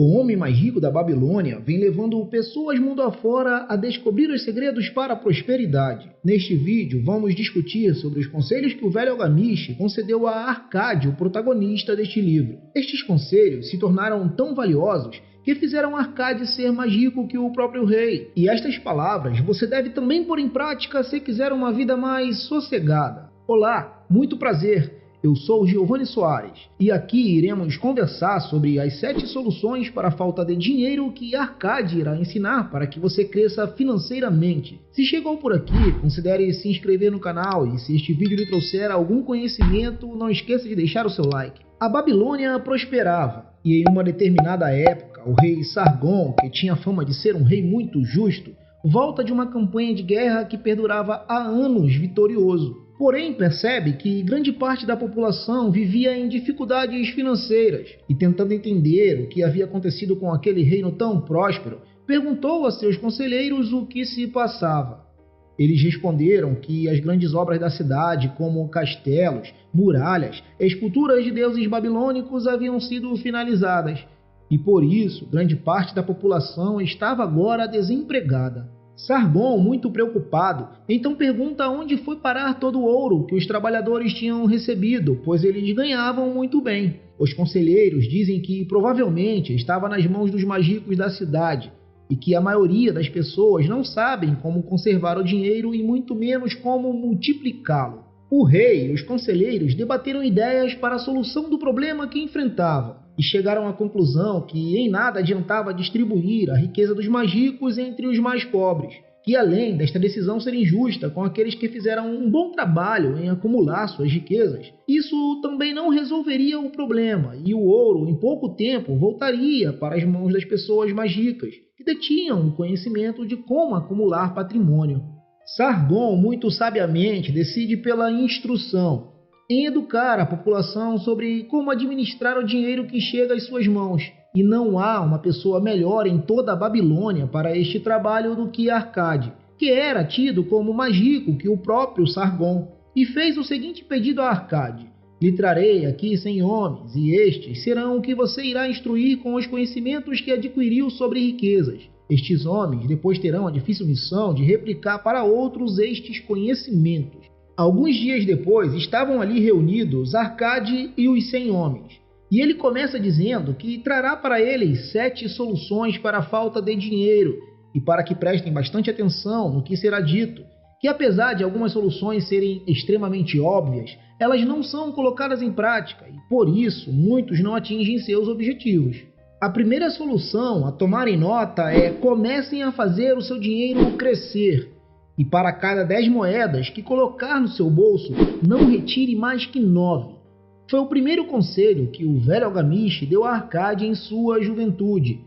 O homem mais rico da Babilônia vem levando pessoas mundo afora a descobrir os segredos para a prosperidade. Neste vídeo, vamos discutir sobre os conselhos que o velho Algamish concedeu a Arcade, o protagonista deste livro. Estes conselhos se tornaram tão valiosos que fizeram Arcade ser mais rico que o próprio rei. E estas palavras você deve também pôr em prática se quiser uma vida mais sossegada. Olá, muito prazer. Eu sou Giovanni Soares e aqui iremos conversar sobre as 7 soluções para a falta de dinheiro que Arcade irá ensinar para que você cresça financeiramente. Se chegou por aqui, considere se inscrever no canal e se este vídeo lhe trouxer algum conhecimento, não esqueça de deixar o seu like. A Babilônia prosperava e em uma determinada época o rei Sargon, que tinha fama de ser um rei muito justo, volta de uma campanha de guerra que perdurava há anos vitorioso. Porém, percebe que grande parte da população vivia em dificuldades financeiras e, tentando entender o que havia acontecido com aquele reino tão próspero, perguntou a seus conselheiros o que se passava. Eles responderam que as grandes obras da cidade, como castelos, muralhas, esculturas de deuses babilônicos haviam sido finalizadas e, por isso, grande parte da população estava agora desempregada. Sargon, muito preocupado, então pergunta onde foi parar todo o ouro que os trabalhadores tinham recebido, pois eles ganhavam muito bem. Os conselheiros dizem que provavelmente estava nas mãos dos mais ricos da cidade e que a maioria das pessoas não sabem como conservar o dinheiro e muito menos como multiplicá-lo. O rei e os conselheiros debateram ideias para a solução do problema que enfrentavam e chegaram à conclusão que em nada adiantava distribuir a riqueza dos mais ricos entre os mais pobres, que além desta decisão ser injusta com aqueles que fizeram um bom trabalho em acumular suas riquezas, isso também não resolveria o problema e o ouro em pouco tempo voltaria para as mãos das pessoas mais ricas, que detinham o conhecimento de como acumular patrimônio. Sargon, muito sabiamente, decide pela instrução, em educar a população sobre como administrar o dinheiro que chega às suas mãos. E não há uma pessoa melhor em toda a Babilônia para este trabalho do que Arcade, que era tido como mais rico que o próprio Sargon, e fez o seguinte pedido a Arcade: lhe trarei aqui 100 homens, e estes serão o que você irá instruir com os conhecimentos que adquiriu sobre riquezas. Estes homens depois terão a difícil missão de replicar para outros estes conhecimentos. Alguns dias depois, estavam ali reunidos Arcade e os 100 homens, e ele começa dizendo que trará para eles 7 soluções para a falta de dinheiro, e para que prestem bastante atenção no que será dito, que apesar de algumas soluções serem extremamente óbvias, elas não são colocadas em prática, e por isso muitos não atingem seus objetivos. A primeira solução a tomarem nota é: comecem a fazer o seu dinheiro crescer. E para cada 10 moedas que colocar no seu bolso, não retire mais que 9. Foi o primeiro conselho que o velho Algamish deu a Arcade em sua juventude.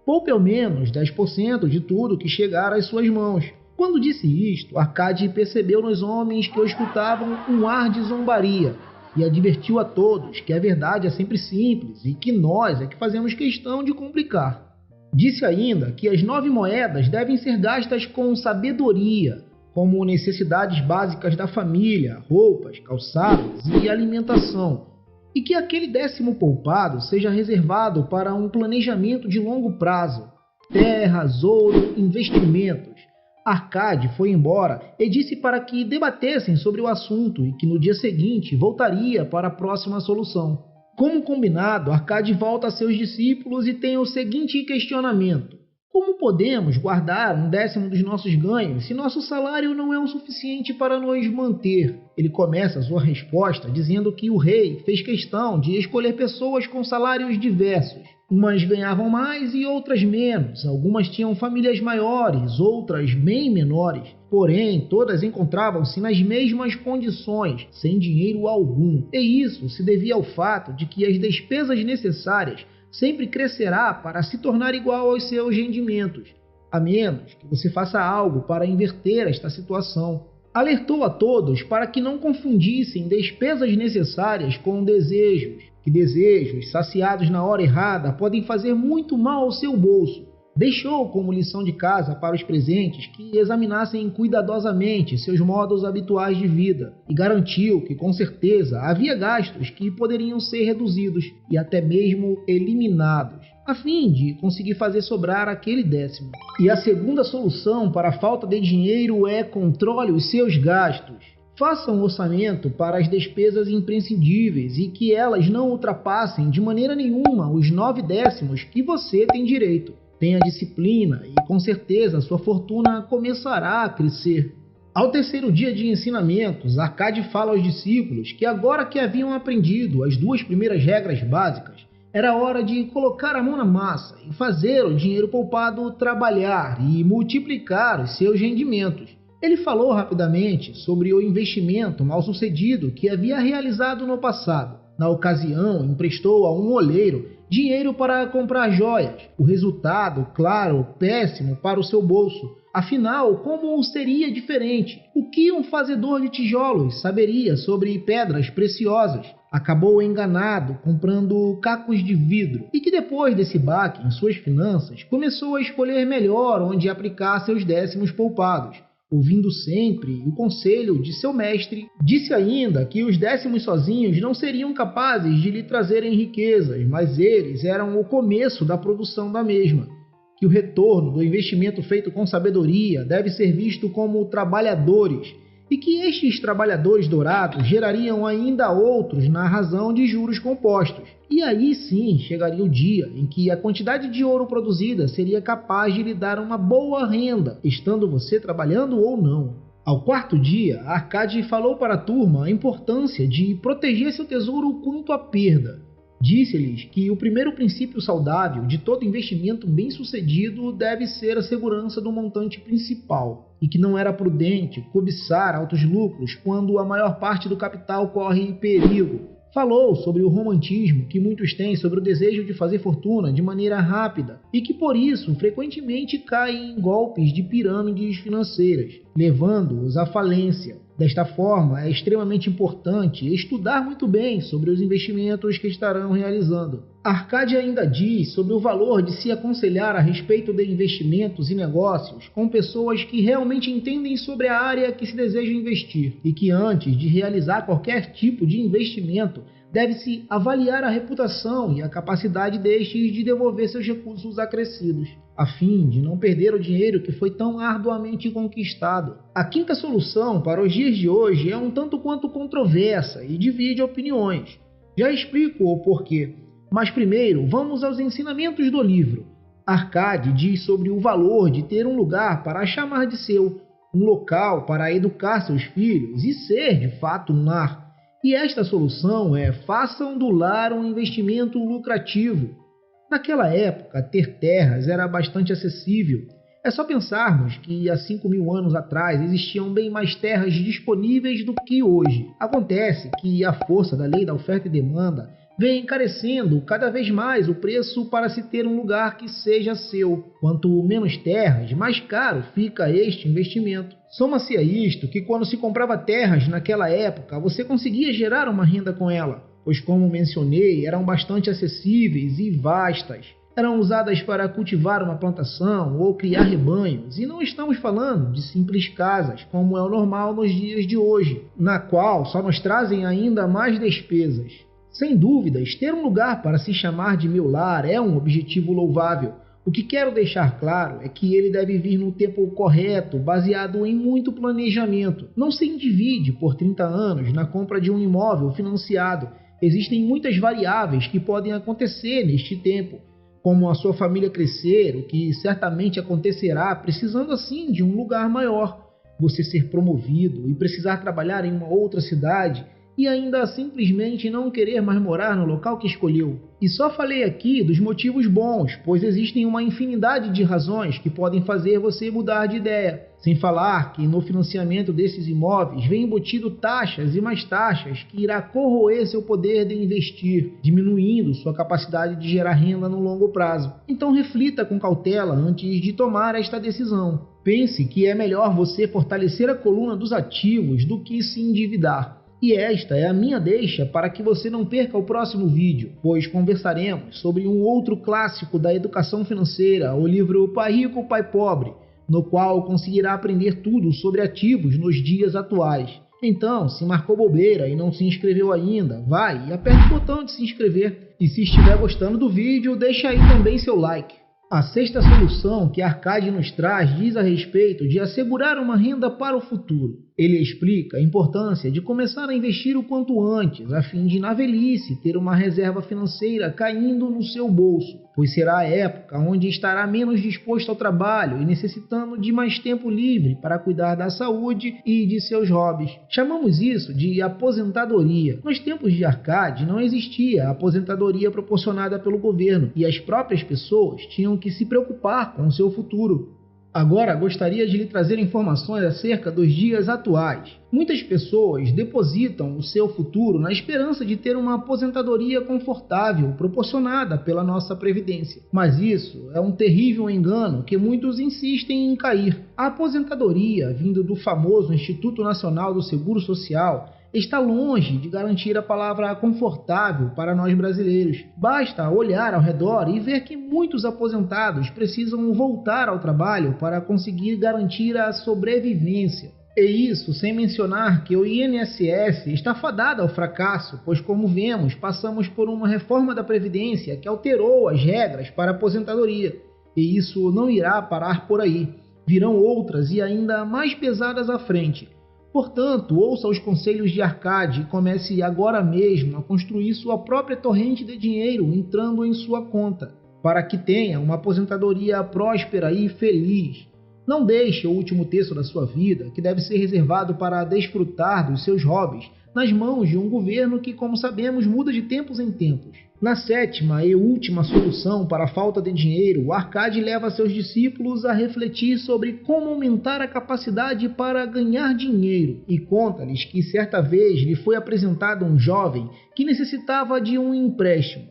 Poupe ao menos 10% de tudo que chegar às suas mãos. Quando disse isto, Arcade percebeu nos homens que o escutavam um ar de zombaria e advertiu a todos que a verdade é sempre simples e que nós é que fazemos questão de complicar. Disse ainda que as 9 moedas devem ser gastas com sabedoria, como necessidades básicas da família, roupas, calçados e alimentação, e que aquele 10º poupado seja reservado para um planejamento de longo prazo, terras, ouro, investimentos. Arcade foi embora e disse para que debatessem sobre o assunto e que no dia seguinte voltaria para a próxima solução. Como combinado, Arcade volta a seus discípulos e tem o seguinte questionamento: como podemos guardar 1/10 dos nossos ganhos se nosso salário não é o suficiente para nos manter? Ele começa a sua resposta dizendo que o rei fez questão de escolher pessoas com salários diversos. Umas ganhavam mais e outras menos, algumas tinham famílias maiores, outras bem menores. Porém, todas encontravam-se nas mesmas condições, sem dinheiro algum. E isso se devia ao fato de que as despesas necessárias sempre crescerá para se tornar igual aos seus rendimentos, a menos que você faça algo para inverter esta situação. Alertou a todos para que não confundissem despesas necessárias com desejos, que desejos saciados na hora errada podem fazer muito mal ao seu bolso. Deixou como lição de casa para os presentes que examinassem cuidadosamente seus modos habituais de vida e garantiu que, com certeza, havia gastos que poderiam ser reduzidos e até mesmo eliminados. a fim de conseguir fazer sobrar aquele décimo. E a segunda solução para a falta de dinheiro é controle os seus gastos. Faça um orçamento para as despesas imprescindíveis e que elas não ultrapassem de maneira nenhuma os 9 décimos que você tem direito. Tenha disciplina e com certeza sua fortuna começará a crescer. Ao terceiro dia de ensinamentos, Arcade fala aos discípulos que agora que haviam aprendido as 2 primeiras regras básicas, era hora de colocar a mão na massa e fazer o dinheiro poupado trabalhar e multiplicar os seus rendimentos. Ele falou rapidamente sobre o investimento mal sucedido que havia realizado no passado. Na ocasião, emprestou a um oleiro dinheiro para comprar joias. O resultado, claro, péssimo para o seu bolso. Afinal, como seria diferente? O que um fazedor de tijolos saberia sobre pedras preciosas? Acabou enganado, comprando cacos de vidro, e que depois desse baque em suas finanças, começou a escolher melhor onde aplicar seus décimos poupados, ouvindo sempre o conselho de seu mestre. Disse ainda que os décimos sozinhos não seriam capazes de lhe trazerem riquezas, mas eles eram o começo da produção da mesma. Que o retorno do investimento feito com sabedoria deve ser visto como trabalhadores, e que estes trabalhadores dourados gerariam ainda outros na razão de juros compostos. E aí sim chegaria o dia em que a quantidade de ouro produzida seria capaz de lhe dar uma boa renda, estando você trabalhando ou não. Ao quarto dia, Arcade falou para a turma a importância de proteger seu tesouro quanto à perda. Disse-lhes que o primeiro princípio saudável de todo investimento bem-sucedido deve ser a segurança do montante principal, e que não era prudente cobiçar altos lucros quando a maior parte do capital corre perigo. Falou sobre o romantismo que muitos têm sobre o desejo de fazer fortuna de maneira rápida e que por isso frequentemente caem em golpes de pirâmides financeiras, levando-os à falência. Desta forma, é extremamente importante estudar muito bem sobre os investimentos que estarão realizando. Arcade ainda diz sobre o valor de se aconselhar a respeito de investimentos e negócios com pessoas que realmente entendem sobre a área que se deseja investir e que antes de realizar qualquer tipo de investimento deve-se avaliar a reputação e a capacidade destes de devolver seus recursos acrescidos, a fim de não perder o dinheiro que foi tão arduamente conquistado. A quinta solução para os dias de hoje é um tanto quanto controversa e divide opiniões. Já explico o porquê, mas primeiro vamos aos ensinamentos do livro. Arcade diz sobre o valor de ter um lugar para chamar de seu, um local para educar seus filhos e ser de fato um lar. E esta solução é: façam do lar um investimento lucrativo. Naquela época, ter terras era bastante acessível. É só pensarmos que há 5.000 anos atrás existiam bem mais terras disponíveis do que hoje. Acontece que a força da lei da oferta e demanda vem encarecendo cada vez mais o preço para se ter um lugar que seja seu. Quanto menos terras, mais caro fica este investimento. Soma-se a isto que quando se comprava terras naquela época, você conseguia gerar uma renda com ela, pois como mencionei, eram bastante acessíveis e vastas. Eram usadas para cultivar uma plantação ou criar rebanhos, e não estamos falando de simples casas, como é o normal nos dias de hoje, na qual só nos trazem ainda mais despesas. Sem dúvidas, ter um lugar para se chamar de meu lar é um objetivo louvável. O que quero deixar claro é que ele deve vir no tempo correto, baseado em muito planejamento. Não se endivide por 30 anos na compra de um imóvel financiado. Existem muitas variáveis que podem acontecer neste tempo, como a sua família crescer, o que certamente acontecerá precisando assim de um lugar maior, você ser promovido e precisar trabalhar em uma outra cidade, e ainda simplesmente não querer mais morar no local que escolheu. E só falei aqui dos motivos bons, pois existem uma infinidade de razões que podem fazer você mudar de ideia. Sem falar que no financiamento desses imóveis vem embutido taxas e mais taxas que irá corroer seu poder de investir, diminuindo sua capacidade de gerar renda no longo prazo. Então reflita com cautela antes de tomar esta decisão. Pense que é melhor você fortalecer a coluna dos ativos do que se endividar. E esta é a minha deixa para que você não perca o próximo vídeo, pois conversaremos sobre um outro clássico da educação financeira, o livro Pai Rico, Pai Pobre, no qual conseguirá aprender tudo sobre ativos nos dias atuais. Então, se marcou bobeira e não se inscreveu ainda, vai e aperte o botão de se inscrever E se estiver gostando do vídeo, deixa aí também seu like. A sexta solução que Arcade nos traz diz a respeito de assegurar uma renda para o futuro. Ele explica a importância de começar a investir o quanto antes, a fim de na velhice ter uma reserva financeira caindo no seu bolso, pois será a época onde estará menos disposto ao trabalho e necessitando de mais tempo livre para cuidar da saúde e de seus hobbies. Chamamos isso de aposentadoria. Nos tempos de Arcade não existia a aposentadoria proporcionada pelo governo e as próprias pessoas tinham que se preocupar com o seu futuro. Agora gostaria de lhe trazer informações acerca dos dias atuais. Muitas pessoas depositam o seu futuro na esperança de ter uma aposentadoria confortável proporcionada pela nossa Previdência. Mas isso é um terrível engano que muitos insistem em cair. A aposentadoria, vindo do famoso Instituto Nacional do Seguro Social, está longe de garantir a palavra confortável para nós brasileiros. Basta olhar ao redor e ver que muitos aposentados precisam voltar ao trabalho para conseguir garantir a sobrevivência. E isso sem mencionar que o INSS está fadado ao fracasso, pois como vemos, passamos por uma reforma da Previdência que alterou as regras para a aposentadoria. E isso não irá parar por aí. Virão outras e ainda mais pesadas à frente. Portanto, ouça os conselhos de Arcade e comece agora mesmo a construir sua própria torrente de dinheiro entrando em sua conta, para que tenha uma aposentadoria próspera e feliz. Não deixe o último terço da sua vida, que deve ser reservado para desfrutar dos seus hobbies, nas mãos de um governo que, como sabemos, muda de tempos em tempos. Na sétima e última solução para a falta de dinheiro, Arcade leva seus discípulos a refletir sobre como aumentar a capacidade para ganhar dinheiro e conta-lhes que certa vez lhe foi apresentado um jovem que necessitava de um empréstimo.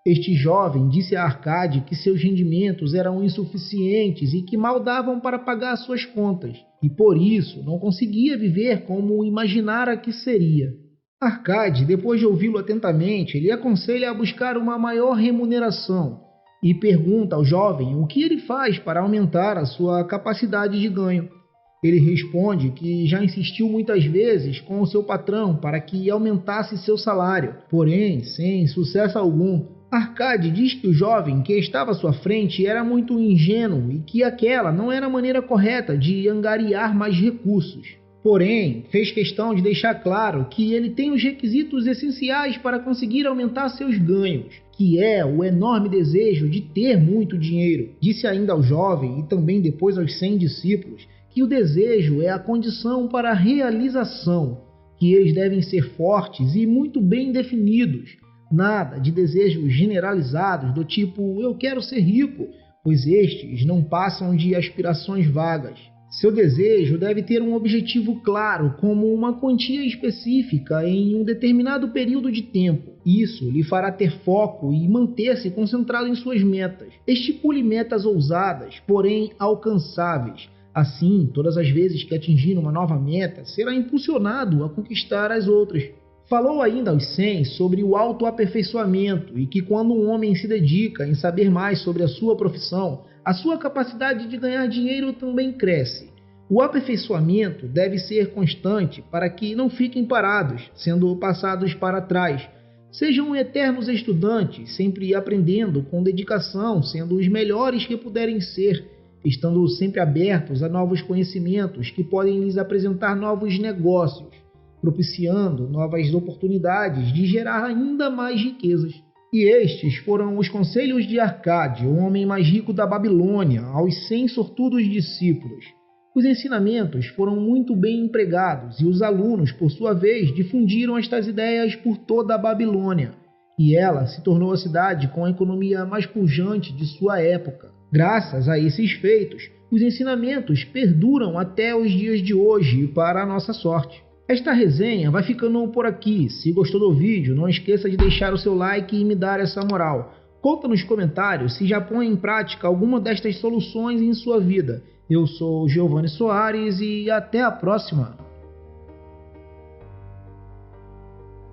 Este jovem disse a Arcade que seus rendimentos eram insuficientes e que mal davam para pagar suas contas, e por isso não conseguia viver como imaginara que seria. Arcade, depois de ouvi-lo atentamente, lhe aconselha a buscar uma maior remuneração e pergunta ao jovem o que ele faz para aumentar a sua capacidade de ganho. Ele responde que já insistiu muitas vezes com o seu patrão para que aumentasse seu salário, porém sem sucesso algum. Arcade diz que o jovem que estava à sua frente era muito ingênuo e que aquela não era a maneira correta de angariar mais recursos. Porém, fez questão de deixar claro que ele tem os requisitos essenciais para conseguir aumentar seus ganhos, que é o enorme desejo de ter muito dinheiro. Disse ainda ao jovem e também depois aos 100 discípulos que o desejo é a condição para a realização, que eles devem ser fortes e muito bem definidos. Nada de desejos generalizados do tipo eu quero ser rico, pois estes não passam de aspirações vagas. Seu desejo deve ter um objetivo claro, como uma quantia específica em um determinado período de tempo. Isso lhe fará ter foco e manter-se concentrado em suas metas. Estipule metas ousadas, porém alcançáveis. Assim, todas as vezes que atingir uma nova meta, será impulsionado a conquistar as outras. Falou ainda aos 100 sobre o autoaperfeiçoamento e que quando um homem se dedica em saber mais sobre a sua profissão, a sua capacidade de ganhar dinheiro também cresce. O aperfeiçoamento deve ser constante para que não fiquem parados, sendo passados para trás. Sejam eternos estudantes, sempre aprendendo com dedicação, sendo os melhores que puderem ser, estando sempre abertos a novos conhecimentos que podem lhes apresentar novos negócios, propiciando novas oportunidades de gerar ainda mais riquezas. E estes foram os conselhos de Arcade, o homem mais rico da Babilônia, aos 100 sortudos discípulos. Os ensinamentos foram muito bem empregados e os alunos, por sua vez, difundiram estas ideias por toda a Babilônia, e ela se tornou a cidade com a economia mais pujante de sua época. Graças a esses feitos, os ensinamentos perduram até os dias de hoje e para a nossa sorte. Esta resenha vai ficando por aqui. Se gostou do vídeo, não esqueça de deixar o seu like e me dar essa moral. Conta nos comentários se já põe em prática alguma destas soluções em sua vida. Eu sou Giovanni Soares e até a próxima!